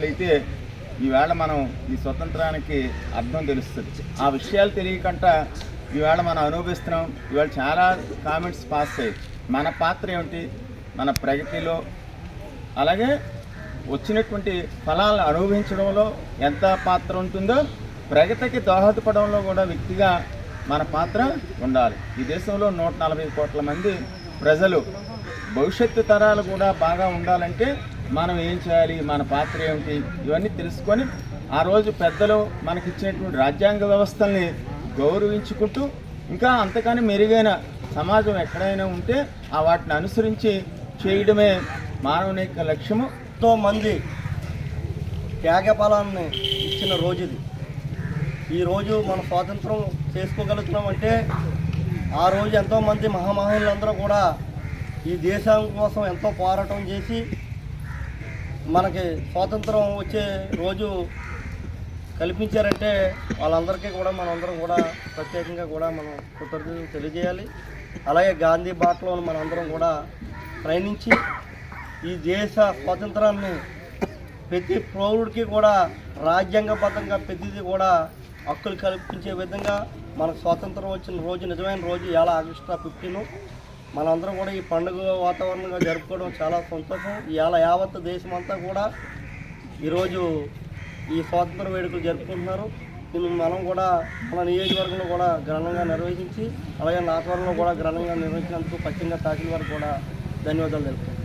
అయితే ఈవేళ మనం ఈ స్వతంత్రానికి అర్థం తెలుస్తుంది. ఆ విషయాలు తెలియకుండా ఈవేళ మనం అనుభవిస్తున్నాం. ఈవేళ చాలా కామెంట్స్ పాస్ అయ్యాయి. మన పాత్ర ఏమిటి, మన ప్రగతిలో, అలాగే వచ్చినటువంటి ఫలాలను అనుభవించడంలో ఎంత పాత్ర ఉంటుందో, ప్రగతికి దోహదపడంలో కూడా వ్యక్తిగా మన పాత్ర ఉండాలి. ఈ దేశంలో 140 కోట్ల మంది ప్రజలు, భవిష్యత్తు తరాలు కూడా బాగా ఉండాలంటే మనం ఏం చేయాలి, మన పాత్ర ఏమిటి, ఇవన్నీ తెలుసుకొని ఆ రోజు పెద్దలు మనకిచ్చినటువంటి రాజ్యాంగ వ్యవస్థల్ని గౌరవించుకుంటూ ఇంకా అంతకన్నా మెరుగైన సమాజం ఎక్కడైనా ఉంటే ఆ వాటిని అనుసరించి చేయడమే మానవుని యొక్క లక్ష్యము. ఎంతో మంది త్యాగఫలాన్ని ఇచ్చిన రోజు ఇది. ఈరోజు మన స్వాతంత్రం చేసుకోగలుగుతున్నామంటే ఆ రోజు ఎంతోమంది మహామహులందరూ కూడా ఈ దేశం కోసం ఎంతో పోరాటం చేసి మనకి స్వాతంత్రం వచ్చే రోజు కల్పించారంటే వాళ్ళందరికీ కూడా మనందరం కూడా ప్రత్యేకంగా కూడా మనం కృతజ్ఞతలు తెలియజేయాలి. అలాగే గాంధీ బాటలో మనందరం కూడా ప్రయాణించి ఈ దేశ స్వాతంత్రాన్ని ప్రతి పౌరుడికి కూడా రాజ్యాంగబద్ధంగా ప్రతిదీ కూడా హక్కులు కల్పించే విధంగా మనకు స్వాతంత్రం వచ్చిన రోజు, నిజమైన రోజు ఇవాళ ఆగస్టు 15. మనందరం కూడా ఈ పండుగ వాతావరణంగా జరుపుకోవడం చాలా సంతోషం. ఇవాళ యావత్ దేశం అంతా కూడా ఈరోజు ఈ స్వాతంత్ర వేడుకలు జరుపుకుంటున్నారు. దీన్ని మనం కూడా మన నియోజకవర్గంలో కూడా ఘనంగా నిర్వహించి, అలాగే నాగవరంలో కూడా ఘనంగా నిర్వహించినందుకు పశ్చిమ తహసీల్ వారికి కూడా ధన్యవాదాలు తెలుపుతున్నాం.